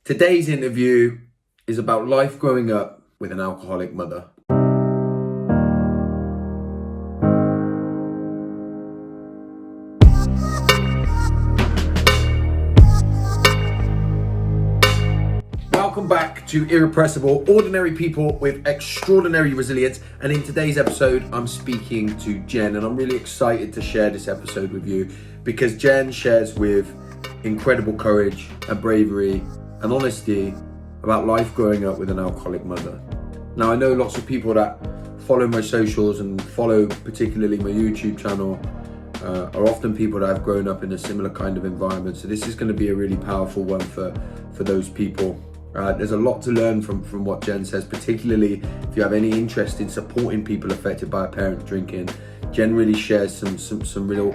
Today's interview is about life growing up with an alcoholic mother. Welcome back to Irrepressible, ordinary people with extraordinary resilience. And in today's episode, I'm speaking to Jen, and I'm really excited to share this episode with you because Jen shares with incredible courage and bravery and honesty about life growing up with an alcoholic mother. Now, I know lots of people that follow my socials and follow particularly my YouTube channel are often people that have grown up in a similar kind of environment. So this is going to be a really powerful one for those people. There's a lot to learn from what Jen says, particularly if you have any interest in supporting people affected by a parent drinking. Jen really shares some real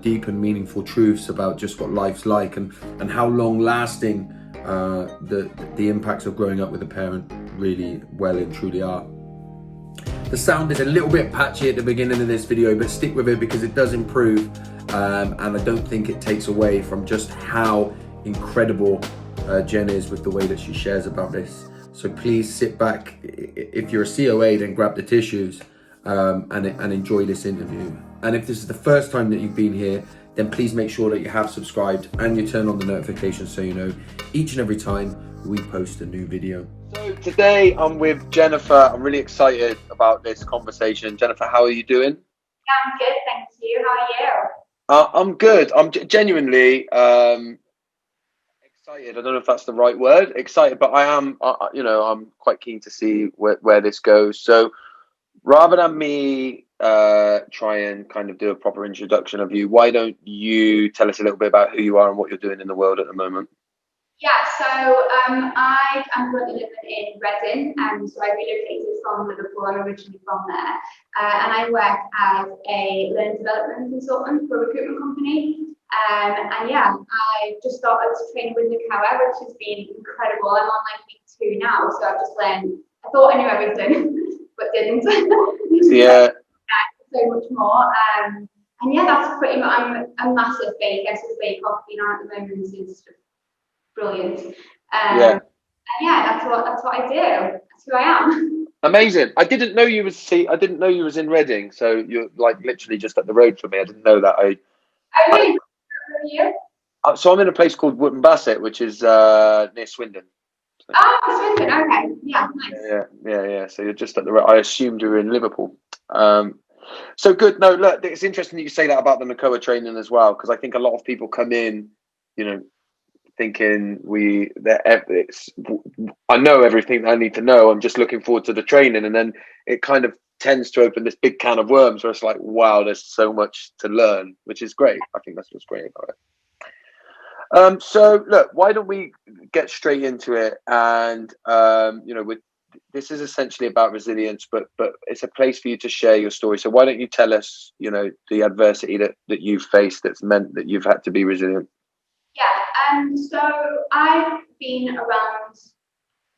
deep and meaningful truths about just what life's like and how long lasting the impacts of growing up with a parent really well and truly are. The sound is a little bit patchy at the beginning of this video, but stick with it because it does improve, and I don't think it takes away from just how incredible Jen is with the way that she shares about this. So please sit back. If you're a COA, then grab the tissues and enjoy this interview. And if this is the first time that you've been here, then please make sure that you have subscribed and you turn on the notifications so you know each and every time we post a new video. So today I'm with Jennifer. I'm really excited about this conversation. Jennifer, how are you doing? I'm good, thank you. How are you? I'm good. I'm genuinely excited. I don't know if that's the right word, excited, but I am. I'm quite keen to see where this goes. So rather than me try and kind of do a proper introduction of you, why don't you tell us a little bit about who you are and what you're doing in the world at the moment? Yeah, so I am currently living in Reading, so I relocated from Liverpool. I'm originally from there, and I work as a learning development consultant for a recruitment company. And yeah, I just started training with Nacoa, which has been incredible. I'm on like week 2 now, so I've just learned. I thought I knew everything, but didn't. Yeah. So much more. And yeah, that's pretty much. I'm a massive bake. I just bake off being on at the moment. It's just brilliant. Yeah. And yeah, that's what I do. That's who I am. Amazing. I didn't know you was in Reading, so you're like literally just up the road from me. I didn't know that. I really. Who are you? So I'm in a place called Wootton Bassett, which is near Swindon. So, Oh, Swindon. Okay. Yeah. Nice. yeah. So you're just at the road. I assumed you were in Liverpool. So good. No, look, it's interesting that you say that about the Nacoa training as well, because I think a lot of people come in, thinking I know everything I need to know. I'm just looking forward to the training, and then it kind of tends to open this big can of worms where it's like, wow, there's so much to learn, which is great. I think that's what's great about it. So look, why don't we get straight into it? And this is essentially about resilience, but it's a place for you to share your story. So why don't you tell us, the adversity that you've faced that's meant that you've had to be resilient? Yeah, so I've been around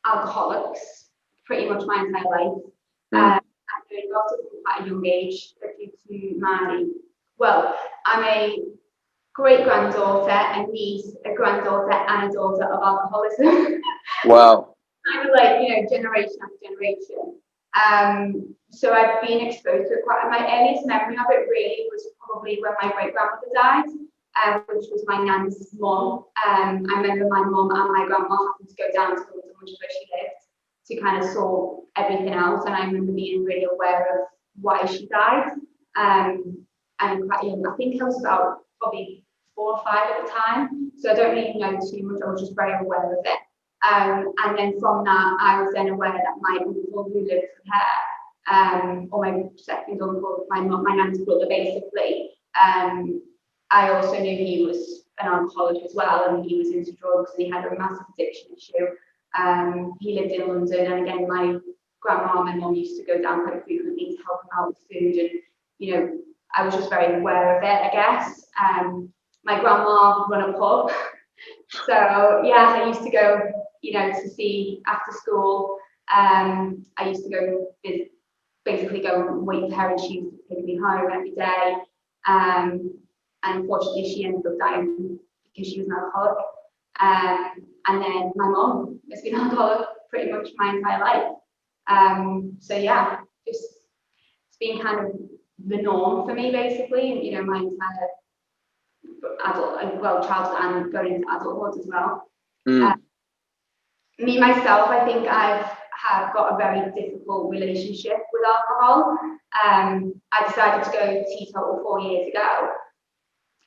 alcoholics pretty much my entire life. I've been involved from quite a young age due to I'm a great-granddaughter, a niece, a granddaughter, and a daughter of alcoholism. Wow. Kind of like, generation after generation. So I've been exposed to it quite. My earliest memory of it really was probably when my great-grandmother died. Which was my nan's mum. I remember my mum and my grandma having to go down to the London, where she lived, to kind of sort everything out. And I remember being really aware of why she died. And quite young. I think I was about probably 4 or 5 at the time. So I don't really know too much. I was just very aware of it. And then from that, I was then aware that my uncle who lived with her, or my second uncle, my nan's brother, basically, I also knew he was an alcoholic as well, and he was into drugs, and he had a massive addiction issue. He lived in London, and again, my grandma and my mum used to go down quite frequently to help him out with food, and I was just very aware of it, I guess. My grandma ran a pub, so yeah, I used to go, to see after school. I used to go basically go and wait for her, and she used to take me home every day. And unfortunately, she ended up dying because she was an alcoholic. And then my mum has been alcoholic pretty much my entire life. So yeah, just it's been kind of the norm for me basically, and you know, my entire childhood and going into adulthood as well. Mm. Me myself, I think have got a very difficult relationship with alcohol. I decided to go teetotal 4 years ago.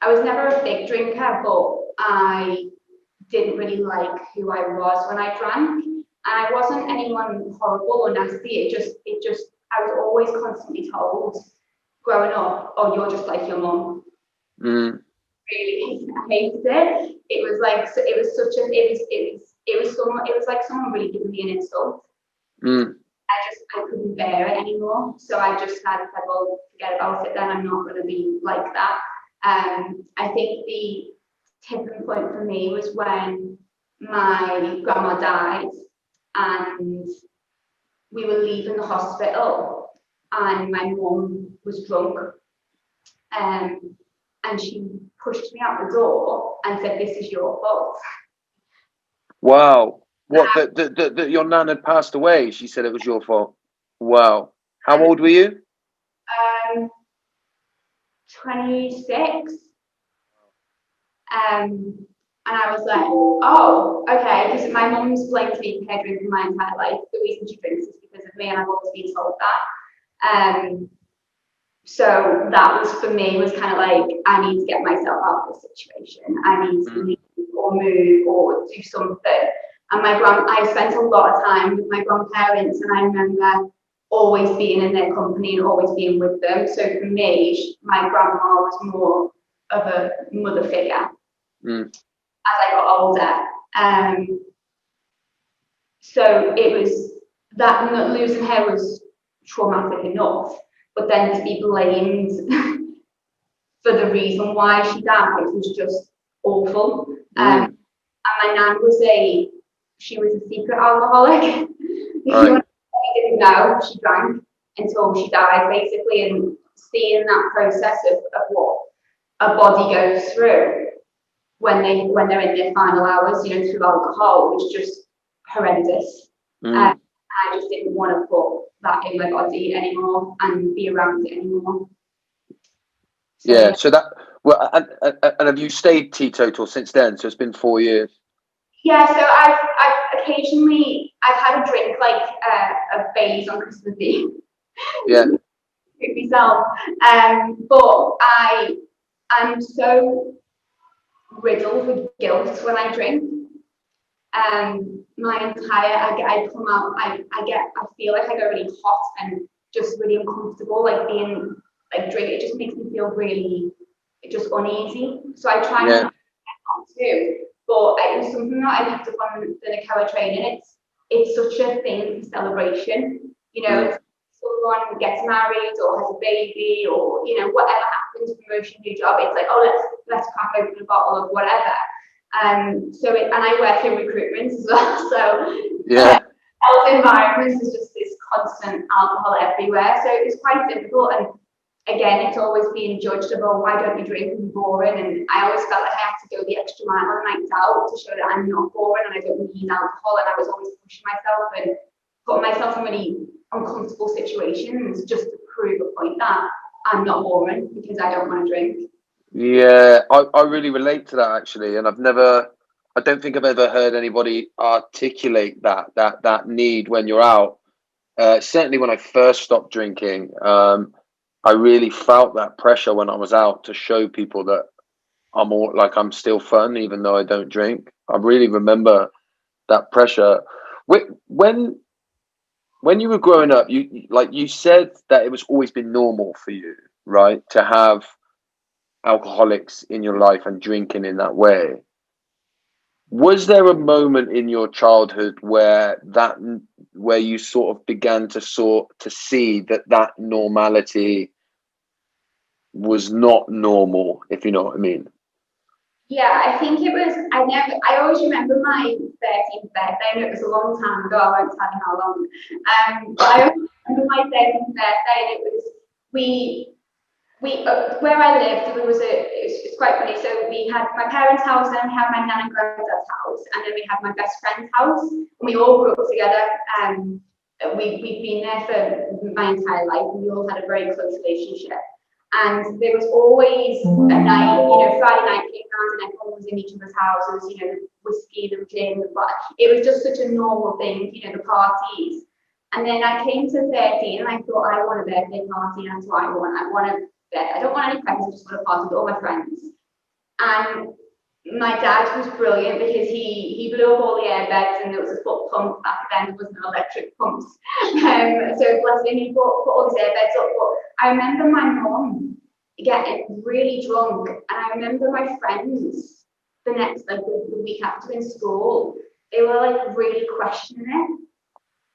I was never a big drinker, but I didn't really like who I was when I drank. And I wasn't anyone horrible or nasty. I was always constantly told growing up, oh, you're just like your mum. Mm. Really hated it. It was like, so it was like someone really giving me an insult. Mm. I couldn't bear it anymore. So I just said, well, forget about it then. I'm not going to be like that. I think the tipping point for me was when my grandma died and we were leaving the hospital and my mum was drunk. And she pushed me out the door and said, "This is your fault." Wow. What, that your nan had passed away? She said it was your fault. Wow. How old were you? 26. And I was like, oh, okay, because my mum's blamed me for her drinking my entire life. The reason she drinks is because of me, and I've always been told that. So that was for me was kind of like, I need to get myself out of this situation. I need to leave or move or do something. And I spent a lot of time with my grandparents, and I remember always being in their company and always being with them. So for me, my grandma was more of a mother figure as I got older. So it was that losing her was traumatic enough, but then to be blamed for the reason why she died was just awful. And my nan she was a secret alcoholic. Right. I didn't know she drank until she died, basically, and seeing that process of what a body goes through when they're in their final hours, you know, through alcohol, was just horrendous. I just didn't want to put that in my body anymore and be around it anymore. So, yeah. So that. Well, and have you stayed teetotal since then? So it's been 4 years. Yeah, so I've occasionally had a drink like of Baileys on Christmas Eve. Yeah. Myself, but I'm so riddled with guilt when I drink. I come out, I feel like I go really hot and just really uncomfortable, like being like drink. It just makes me feel really just uneasy. So I try not to. But it was something that I picked up on the Nacoa training. It's such a thing for celebration. You know, if someone gets married or has a baby or, you know, whatever happens, promotion, new job, it's like, oh, let's crack open a bottle of whatever. And I work in recruitment as well. So health environments is just this constant alcohol everywhere. So it's quite difficult. And again, it's always being judged about why don't you drink and boring. And I always felt like I had to go the extra mile on nights out to show that I'm not boring and I don't need alcohol. And I was always pushing myself and putting myself in really uncomfortable situations just to prove a point that I'm not boring because I don't want to drink. Yeah, I really relate to that actually, and I don't think I've ever heard anybody articulate that need when you're out. Certainly when I first stopped drinking, I really felt that pressure when I was out to show people that I'm still fun even though I don't drink. I really remember that pressure. When you were growing up, you said that it was always been normal for you, right, to have alcoholics in your life and drinking in that way. Was there a moment in your childhood where you sort of began to see that normality was not normal, if you know what I mean? Yeah, I think it was. I always remember my 13th birthday. I know it was a long time ago. I won't tell you how long. But I always remember my 13th birthday, and it was where I lived, there was it's quite funny. So we had my parents' house, then we had my nan and granddad's house, and then we had my best friend's house, and we all grew up together. We've been there for my entire life, and we all had a very close relationship. And there was always a night, Friday night came around and everyone was in each other's houses, the whiskey, the gin, the bar. It was just such a normal thing, the parties. And then I came to 13 and I thought, I want a birthday party, and that's what I want. I don't want any presents, I just want a party with all my friends. And my dad was brilliant because he blew up all the airbeds, and there was a foot pump back then, there wasn't electric pumps. So bless him, he put all these airbags up. But I remember my mum getting really drunk, and I remember my friends the next, like the week after in school, they were like really questioning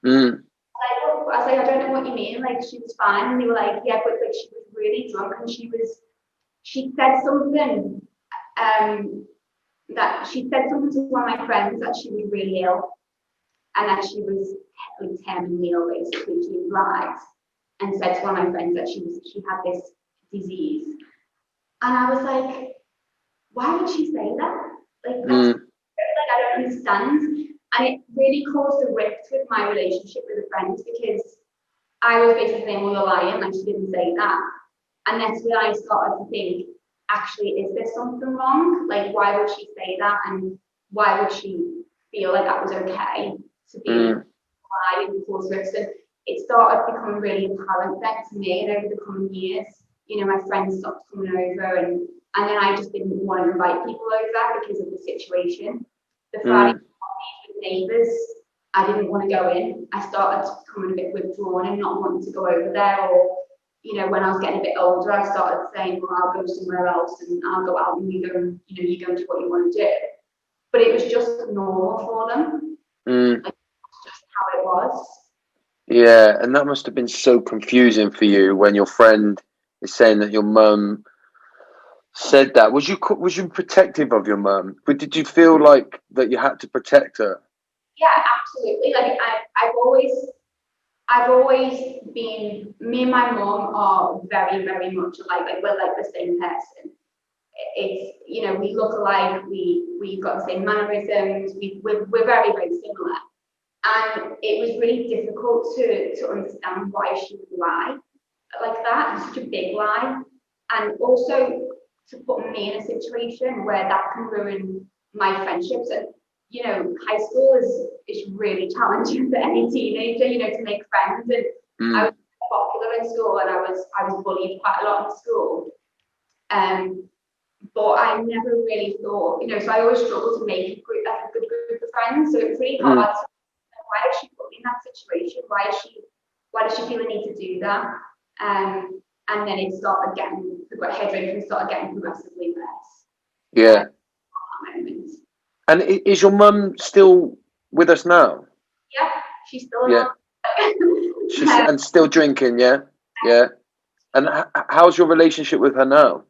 it. I was like, I don't know what you mean, like she was fine, and they were like, yeah, but like she was really drunk, and she said something that she said something to one of my friends that she was really ill, and that she was terminally ill, basically. She lied and said to one of my friends that she had this disease, and I was like, why would she say that? Like that's like I don't understand. And it really caused a rift with my relationship with the friends, because I was basically saying, well, you're lying, like she didn't say that. And that's when I started to think, actually, is there something wrong? Like, why would she say that? And why would she feel like that was okay to be lying and cause rifts? And it started becoming really apparent then to me, and over the coming years, my friends stopped coming over, and then I just didn't want to invite people over because of the situation. The Friday with neighbours, I didn't want to go in. I started becoming a bit withdrawn and not wanting to go over there. Or, when I was getting a bit older, I started saying, well, I'll go somewhere else and I'll go out, and you go and you go into what you want to do. But it was just normal for them. Like, just how it was. Yeah, and that must have been so confusing for you when your friend is saying that your mum said that. Was you protective of your mum? But did you feel like that you had to protect her? Yeah, absolutely. Like I've always been. Me and my mum are very, very much alike. Like we're like the same person. It's we look alike. We've got the same mannerisms. We're very, very similar. And it was really difficult to understand why she would lie like that. It's such a big lie, and also to put me in a situation where that can ruin my friendships. And high school is really challenging for any teenager, to make friends. And I was popular in school, and I was bullied quite a lot in school. But I never really thought, so I always struggled to make a good group of friends. So it was really hard. Why did she put me in that situation? Why does she feel the need to do that? And then it started getting head started getting progressively less. Yeah. And is your mum still with us now? Yeah, she's still alive. She's and still drinking, yeah? Yeah. And how's your relationship with her now?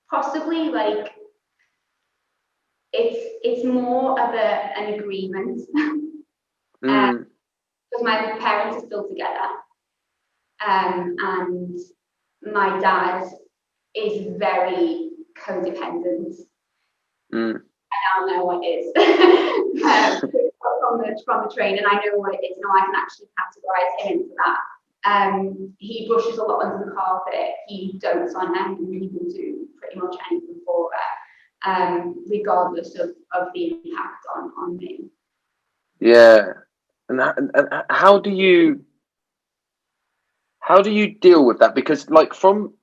Possibly like it's more of an agreement. Because my parents are still together. And my dad is very codependent. I now know what it is from the training. I know what it is now. I can actually categorize him into that. He brushes a lot under the carpet. He dotes on her, and he will do pretty much anything for her, regardless of the impact on me. Yeah, and how do you deal with that? Because like from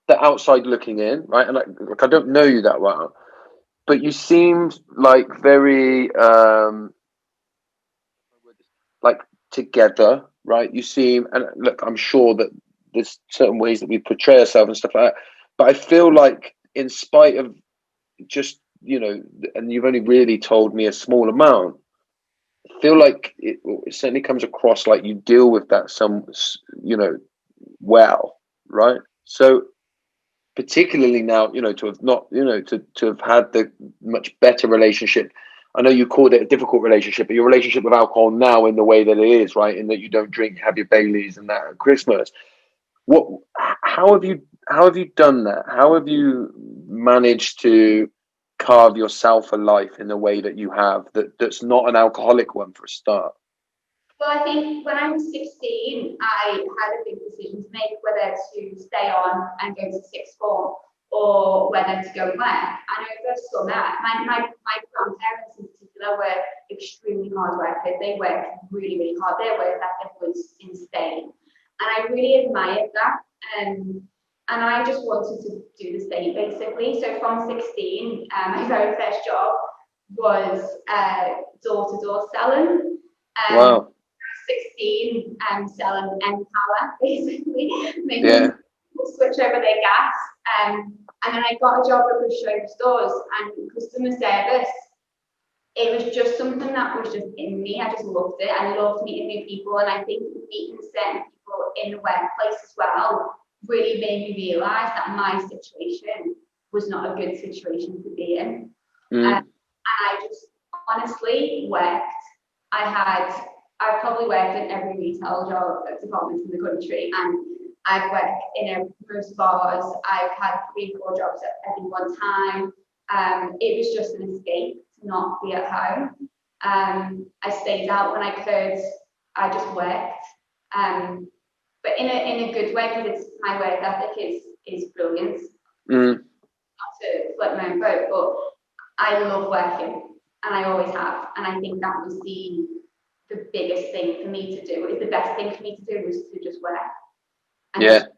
the outside looking in, right, and like I don't know you that well, but you seemed like very like together, right? You seem, and look, I'm sure that there's certain ways that we portray ourselves and stuff like that, but I feel like in spite of just and you've only really told me a small amount, I feel like it certainly comes across like you deal with that well, right? So particularly now, to have not, to have had the much better relationship. I know you called it a difficult relationship, but your relationship with alcohol now in the way that it is, right? In that you don't drink, have your Baileys and that at Christmas. What? How have you done that? How have you managed to carve yourself a life in the way that you have, that's not an alcoholic one for a start? Well, I think when I was 16, I had a big decision to make whether to stay on and go to sixth form or whether to go and work. And over summer, my grandparents in particular were extremely hard workers. They worked really, really hard. Their work ethic was insane. And I really admired that. And I just wanted to do the same, basically. So from 16, my very first job was door-to-door selling. Wow. 16 selling Empower, basically, making Yeah. people switch over their gas. And then I got a job at Bush stores and customer service. It was just something that was just in me. I just loved it. I loved meeting new people, and I think meeting certain people in the workplace as well really made me realise that my situation was not a good situation to be in. And I just honestly worked. I've probably worked in every retail job department in the country, and I've worked in most bars. I've had 3-4 jobs at any one time. It was just an escape to not be at home. I stayed out when I could. I just worked, but in a good way, because my work ethic is brilliant. Not to flip my own boat, but I love working, and I always have. And I think that was the biggest thing for me to do. Is the best thing for me to do was to just work and just,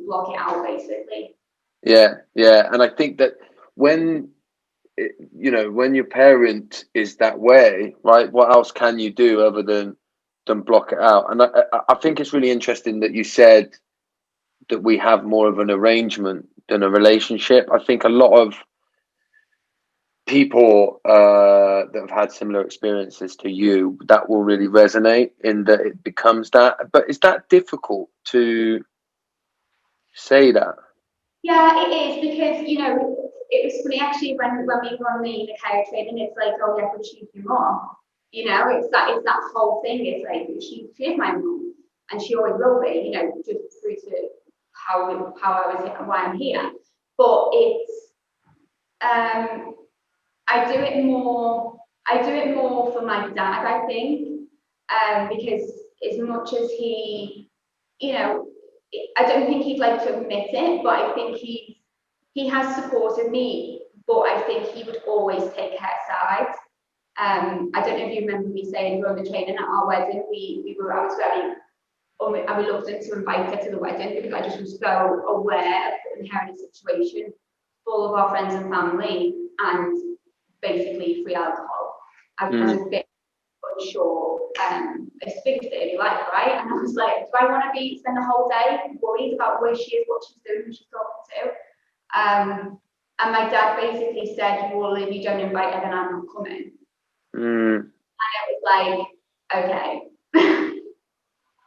block it out, basically. Yeah. And I think that when when your parent is that way, right? What else can you do other than block it out? And I think it's really interesting that you said that we have more of an arrangement than a relationship. I think a lot of people that have had similar experiences to you, that will really resonate in that it becomes that. But is that difficult to say that? Yeah, it is, because it was funny actually when we were on the carer training. It's like, oh yeah, but she's your mom. It's that whole thing. It's like she is my mom, and she always will be. Just through to how I was here, why I'm here. But it's I do it more. I do it more for my dad, I think, because as much as he, I don't think he'd like to admit it, but I think he has supported me. But I think he would always take her side. I don't know if you remember me saying during the training at our wedding, I was very reluctant to invite her to the wedding because I just was so aware of putting her in a situation full of our friends and family and basically free alcohol. I was a bit unsure, as big as daily life, right? And I was like, do I want to spend the whole day worried about where she is, what she's doing, who she's talking to? And my dad basically said, well, if you don't invite her, then I'm not coming. And it was like, okay,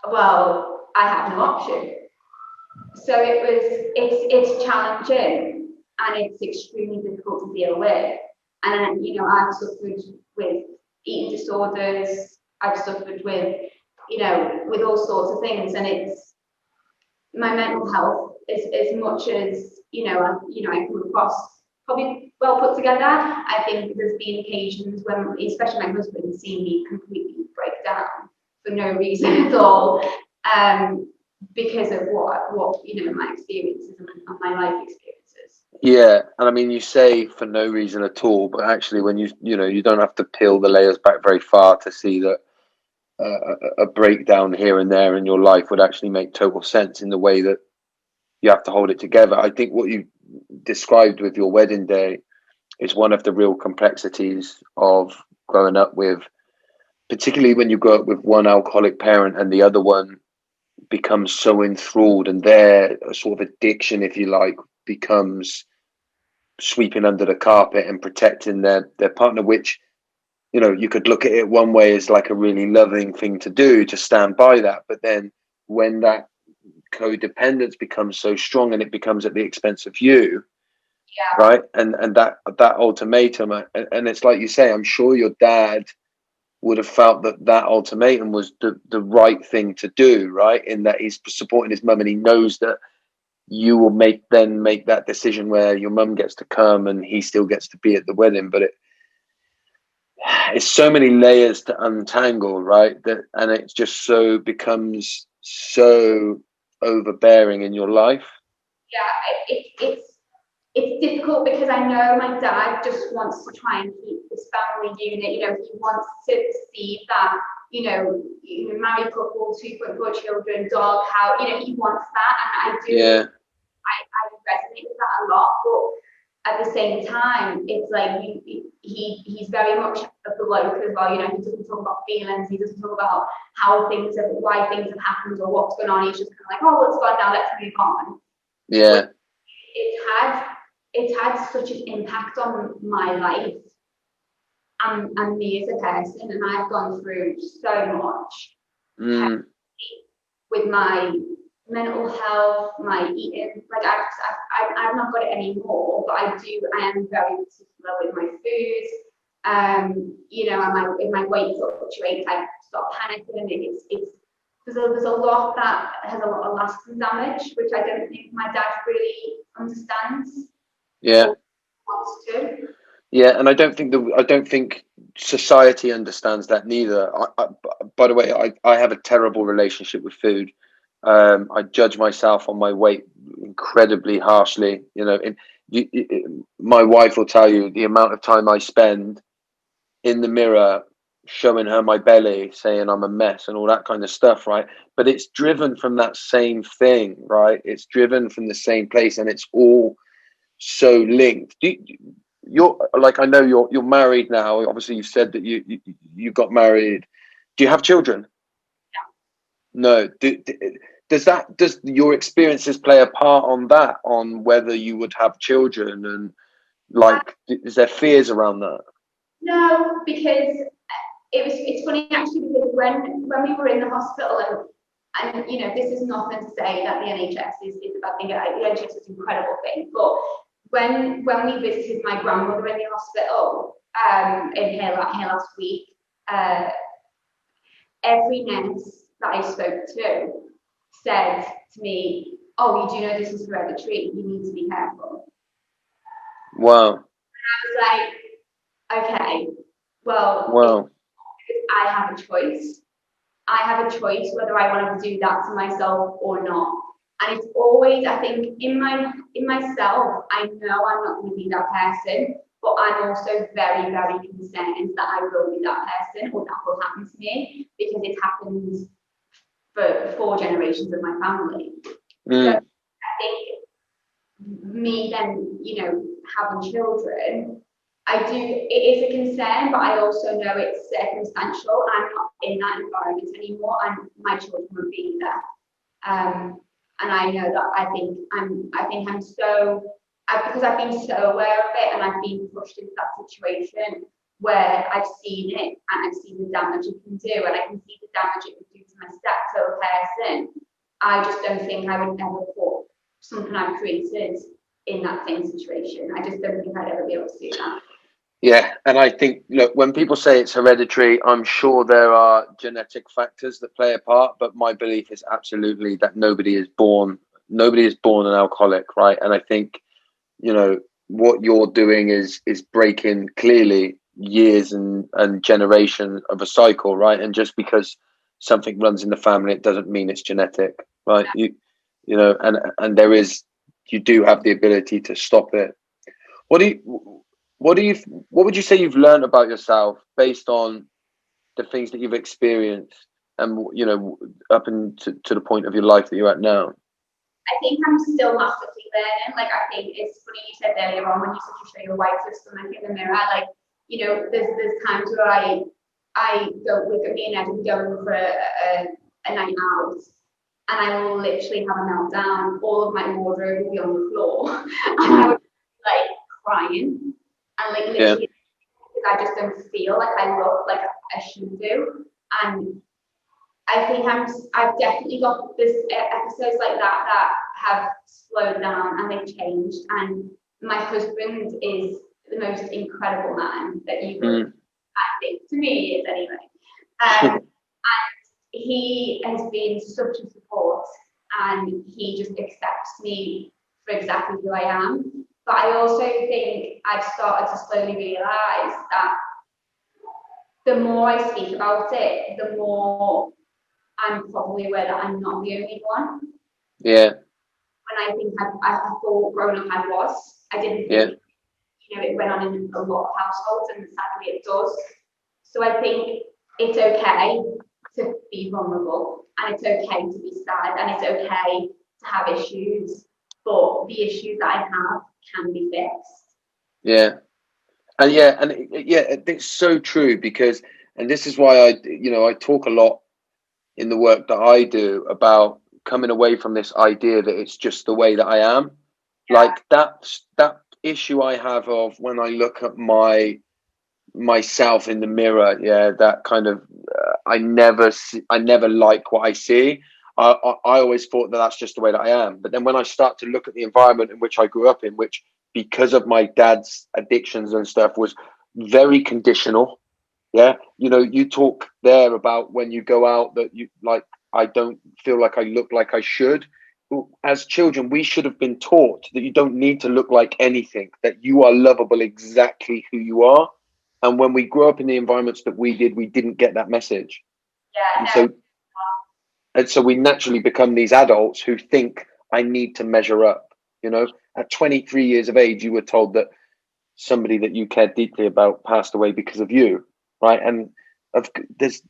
well, I have no option. So it's challenging, and it's extremely difficult to deal with. And I've suffered with eating disorders. I've suffered with with all sorts of things, and it's my mental health is as much as I come across probably well put together. I think there's been occasions when, especially my husband, has seen me completely break down for no reason at all, because of what my experiences and my life experiences. Yeah, and I mean, you say for no reason at all, but actually, when you don't have to peel the layers back very far to see that a breakdown here and there in your life would actually make total sense in the way that you have to hold it together. I think what you described with your wedding day is one of the real complexities of growing up with, particularly when you grow up with one alcoholic parent and the other one becomes so enthralled, and their sort of addiction, if you like, becomes sweeping under the carpet and protecting their partner, which you could look at it one way as like a really loving thing to do, to stand by that. But then when that codependence becomes so strong and it becomes at the expense of you, right? And that ultimatum, and it's like you say, I'm sure your dad would have felt that that ultimatum was the right thing to do, right? In that he's supporting his mum, and he knows that you will make that decision where your mum gets to come and he still gets to be at the wedding. But it's so many layers to untangle, right? That, and it just so becomes so overbearing in your life. Yeah, it's difficult because I know my dad just wants to try and keep this family unit. You know, he wants to see that, you know, married couple, 2.4 children, dog, house. You know, he wants that, and I do. Yeah. I resonate with that a lot, but at the same time, it's like he's very much a bloke as well. You know, he doesn't talk about feelings. He doesn't talk about why things have happened or what's going on. He's just kind of like, oh, what's gone now? Let's move on. Yeah. But it's had such an impact on my life and me as a person, and I've gone through so much with my mental health, my eating. Like I've not got it anymore, but I am very particular with my foods. You know, and if my weight fluctuates, I start panicking. There's a lot that has a lot of lasting damage, which I don't think my dad really understands. Yeah. Wants to. Yeah, and I don't think society understands that neither. By the way, I have a terrible relationship with food. I judge myself on my weight incredibly harshly. You know, my wife will tell you the amount of time I spend in the mirror showing her my belly, saying I'm a mess and all that kind of stuff, right? But it's driven from that same thing, right? It's driven from the same place, and it's all so linked. You're like, I know you're married now. Obviously, you said that you got married. Do you have children? No. Does your experiences play a part on that, on whether you would have children, and like, is there fears around that? No, because it's funny actually, because when we were in the hospital, and you know, this is nothing to say that the NHS is a bad thing. The NHS is an incredible thing, but when we visited my grandmother in the hospital in here last week, every nurse that I spoke to said to me, "Oh, you do know this is hereditary. You need to be careful." Wow. And I was like, okay, well, wow. I have a choice. I have a choice whether I want to do that to myself or not. And it's always, I think, in myself, I know I'm not going to be that person, but I'm also very, very concerned that I will be that person, or that will happen to me, because it's happened for 4 generations of my family. So I think me then, you know, having children, it is a concern, but I also know it's circumstantial. I'm not in that environment anymore, and my children will be there. And I know that I think I'm so, because I've been so aware of it, and I've been pushed into that situation where I've seen it, and I've seen the damage it can do, and I can see the damage it would do to my stepchild person. I just don't think I would ever put something I've created in that same situation. I just don't think I'd ever be able to do that. Yeah, and I think, look, when people say it's hereditary, I'm sure there are genetic factors that play a part, but my belief is absolutely that nobody is born an alcoholic, right? And I think, you know, what you're doing is breaking clearly years and generation of a cycle, right? And just because something runs in the family, it doesn't mean it's genetic, right? Yeah. You know, and you do have the ability to stop it. What would you say you've learned about yourself based on the things that you've experienced, and, you know, up to the point of your life that you're at now? I think I'm still massively learning. Like, I think it's funny you said earlier on, when you said you show your white stomach in the mirror, like, you know, there's times where I go, look at me and Ed, we go for a night out, and I will literally have a meltdown. All of my wardrobe will be on the floor, and I would be like crying, and like literally, because I just don't feel like I look like I should do. And I think I've definitely got this episodes like that have slowed down, and they've changed. And my husband is the most incredible man that you could, I think, to me is anyway. And he has been such a support, and he just accepts me for exactly who I am. But I also think I've started to slowly realise that the more I speak about it, the more I'm probably aware that I'm not the only one. Yeah. When I think I thought growing up I was. I didn't think, it went on in a lot of households, and sadly it does. So I think it's okay to be vulnerable, and it's okay to be sad, and it's okay to have issues, but the issues that I have can be fixed. Yeah. And it's so true, because, and this is why I talk a lot in the work that I do about coming away from this idea that it's just the way that I am. Yeah. Like that issue I have of when I look at myself in the mirror, that kind of I never like what I see. I always thought that that's just the way that I am. But then when I start to look at the environment in which I grew up in, which because of my dad's addictions and stuff was very conditional. Yeah, you talk there about when you go out that you like, I don't feel like I look like I should. As children, we should have been taught that you don't need to look like anything, that you are lovable exactly who you are. And when we grew up in the environments that we did, we didn't get that message. Yeah, And no. so we naturally become these adults who think I need to measure up. At 23 years of age, you were told that somebody that you cared deeply about passed away because of you, right? And there's,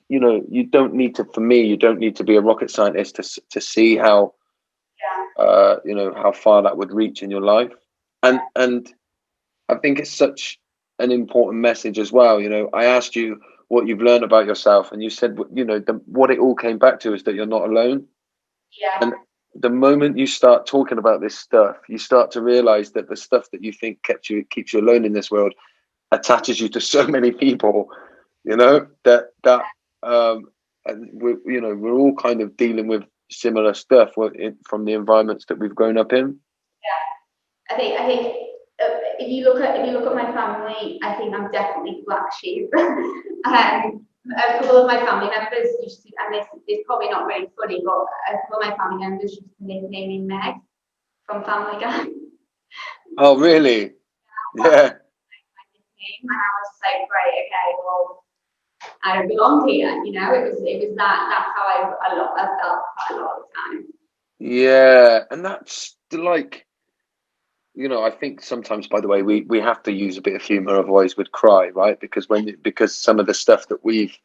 you don't need to. For me, you don't need to be a rocket scientist to see how, how far that would reach in your life. And I think it's such an important message as well. I asked you what you've learned about yourself, and you said, what it all came back to is that you're not alone. Yeah. And the moment you start talking about this stuff, you start to realize that the stuff that you think keeps you alone in this world attaches you to so many people, and we're all kind of dealing with similar stuff from the environments that we've grown up in. Yeah, I think if you look at my family, I think I'm definitely black sheep. A couple of my family members used to, and this is probably not really funny, but a couple of my family members used to nickname me Meg from Family Guy. Oh, really? Yeah. And I was like, right, okay, well, I don't belong here. It was that's how I felt quite a lot of the time. Yeah, and that's like, I think sometimes, by the way, we have to use a bit of humor, otherwise we'd cry, right? Because some of the stuff that we've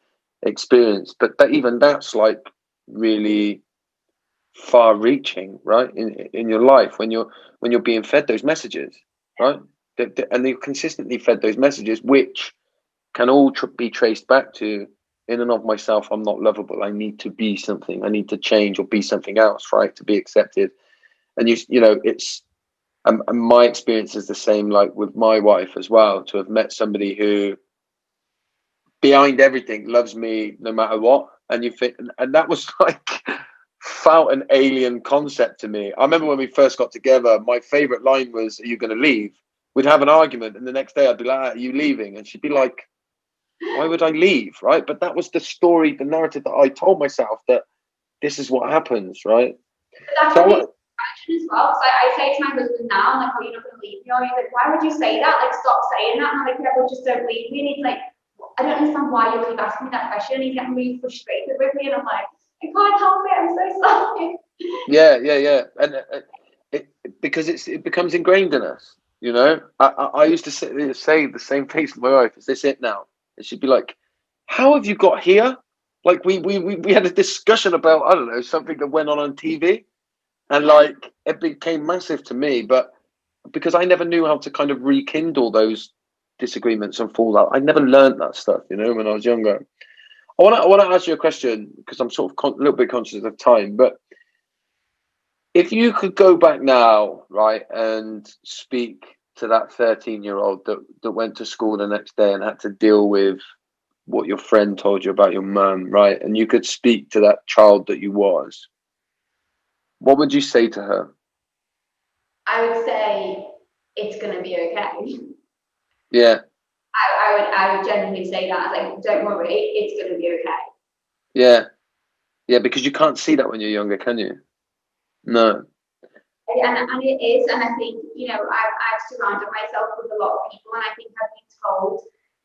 experienced, but even that's like really far-reaching, right? In your life when you're being fed those messages, right? And you're consistently fed those messages, which can all be traced back to, in and of myself, I'm not lovable. I need to be something. I need to change or be something else, right, to be accepted. And it's. And my experience is the same, like with my wife as well, to have met somebody who, behind everything, loves me no matter what. And you think, and that was like, felt an alien concept to me. I remember when we first got together, my favorite line was, "Are you going to leave?" We'd have an argument, and the next day I'd be like, "Are you leaving?" And she'd be like, "Why would I leave?" Right? But that was the story, the narrative that I told myself, that this is what happens, right? But that's as well. So I say to my husband now, I'm like, "Oh, you're not going to leave me?" Or he's like, "Why would you say that? Like, stop saying that." And I'm like, "Yeah, but just don't leave me." And he's like, "I don't understand why you keep asking me that question." And he's getting really frustrated with me, and I'm like, "I can't help it. I'm so sorry." Yeah. And because it becomes ingrained in us. I used to say the same thing to my wife. Is this it now? And she'd be like, "How have you got here?" Like we had a discussion about, I don't know, something that went on TV, and like it became massive to me. But because I never knew how to kind of rekindle those disagreements and fallout, I never learned that stuff. When I was younger. I want to ask you a question, because I'm sort of a little bit conscious of time, but if you could go back now, right, and speak to that 13-year-old that went to school the next day and had to deal with what your friend told you about your mum, right, and you could speak to that child that you was, what would you say to her? I would say it's going to be okay. Yeah. I I would genuinely say that. I was like, don't worry, it's going to be okay. Yeah, because you can't see that when you're younger, can you? No. And it is, and I think, I've surrounded myself with a lot of people, and I think I've been told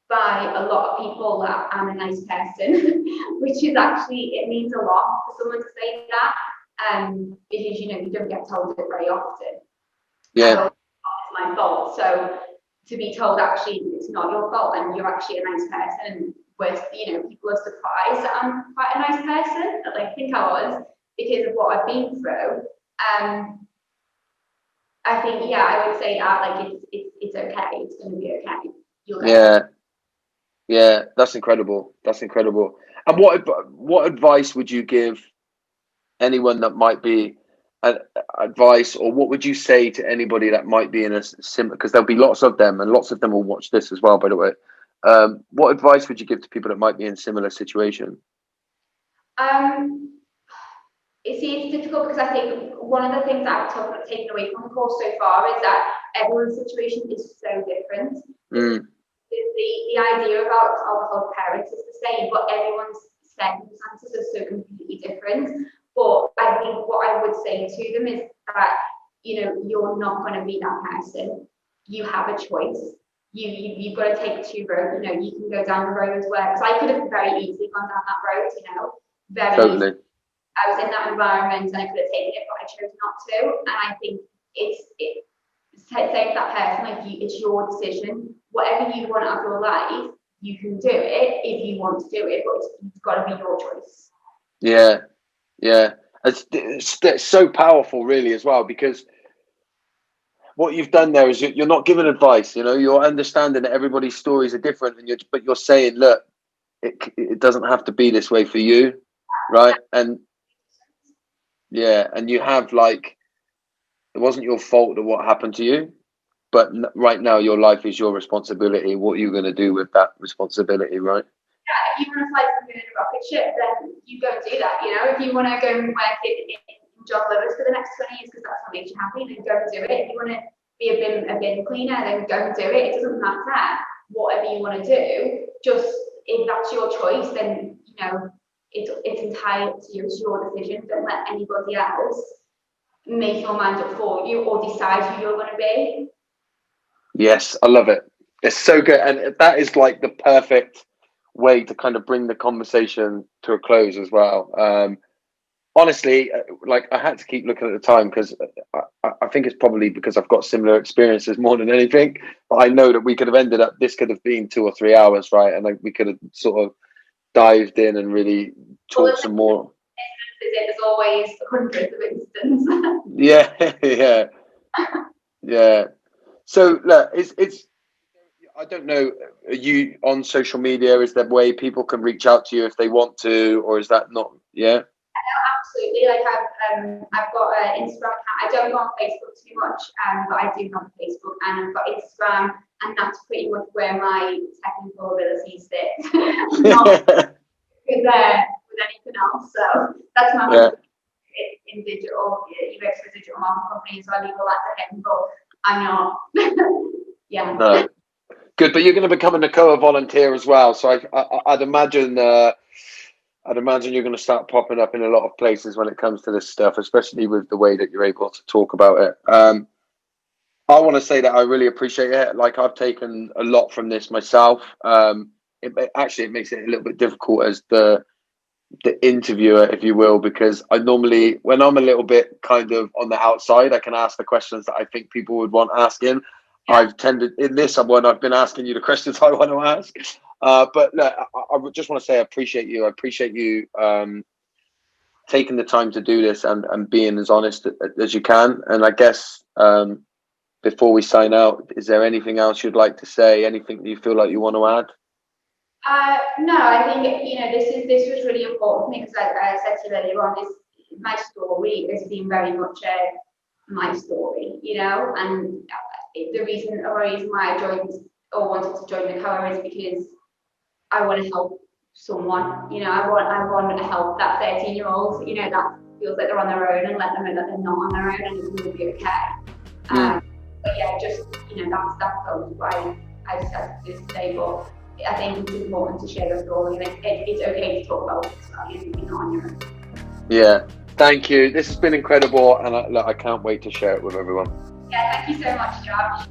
by a lot of people that I'm a nice person, which is actually, it means a lot for someone to say that, because, you don't get told it very often. Yeah. It's my fault. So to be told actually it's not your fault and you're actually a nice person, with, people are surprised that I'm quite a nice person, that I think I was, because of what I've been through. I think, I would say that, like, it's okay. It's going to be okay. You'll get it. Yeah, that's incredible. That's incredible. And what advice would you give anyone that might be advice, or what would you say to anybody that might be in a similar? Because there'll be lots of them, and lots of them will watch this as well, by the way. What advice would you give to people that might be in a similar situation? It's difficult, because I think one of the things that I've taken away from the course so far is that everyone's situation is so different. The idea about alcoholic parents is the same, but everyone's circumstances are so completely different. But I think what I would say to them is that, you're not going to be that person. You have a choice. You've got to take two roads. You can go down the roads where, because I could have very easily gone down that road, very Totally. easily. I was in that environment and I could have taken it, but I chose not to. And I think saying to that person, like, it's your decision. Whatever you want out of your life, you can do it if you want to do it, but it's got to be your choice. Yeah. It's so powerful, really, as well, because what you've done there is you're not giving advice. You're understanding that everybody's stories are different, but you're saying, look, it doesn't have to be this way for you, right? And and you have, like, it wasn't your fault that what happened to you, but right now your life is your responsibility. What are you going to do with that responsibility, right? Yeah, if you want to fly something in a rocket ship, then you go and do that. If you want to go and work in job lovers for the next 20 years because that's what makes you happy, then go and do it. If you want to be a bin cleaner, then go and do it. It doesn't matter whatever you want to do. Just if that's your choice, then it's entirely up to you. It's your decision. Don't let anybody else make your mind up for you or decide who you're going to be. Yes, I love it. It's so good, and that is like the perfect way to kind of bring the conversation to a close as well. Honestly, like, I had to keep looking at the time because I think it's probably because I've got similar experiences more than anything. But I know that we could have ended up, this could have been 2 or 3 hours, right? And like, we could have sort of dived in and really talked some more. There's always hundreds of instances. Yeah. So look, it's I don't know. Are you on social media? Is there a way people can reach out to you if they want to, or is that not? Yeah. Absolutely. Like, I've got an Instagram account. I don't go on Facebook too much, but I do have Facebook, and I've got Instagram, and that's pretty much where my technical abilities sit. Not with anything else. So that's my in digital. Youre is a digital marketing company, so I leave all that to him, but I'm not. No. Good, but you're going to become a Nacoa volunteer as well. So I'd imagine you're going to start popping up in a lot of places when it comes to this stuff, especially with the way that you're able to talk about it. I want to say that I really appreciate it. Like, I've taken a lot from this myself. It makes it a little bit difficult as the interviewer, if you will, because I normally, when I'm a little bit kind of on the outside, I can ask the questions that I think people would want asking. I've tended in this one, I've been asking you the questions I want to ask. But look, I just want to say I appreciate you. I appreciate you taking the time to do this and being as honest as you can. And I guess before we sign out, is there anything else you'd like to say? Anything that you feel like you want to add? No, I think this was really important to me, because I said to you earlier on, my story has been very much my story, and the reason why I joined or wanted to join Nacoa is because I want to help someone. I want to help that 13-year-old, that feels like they're on their own, and let them know that they're not on their own and it will be okay. But yeah, just that's why I decided to do this today. But I think it's important to share your story, and it's okay to talk about it as well. You're not on your own. Yeah, thank you. This has been incredible, and I can't wait to share it with everyone. Yeah, thank you so much, Josh.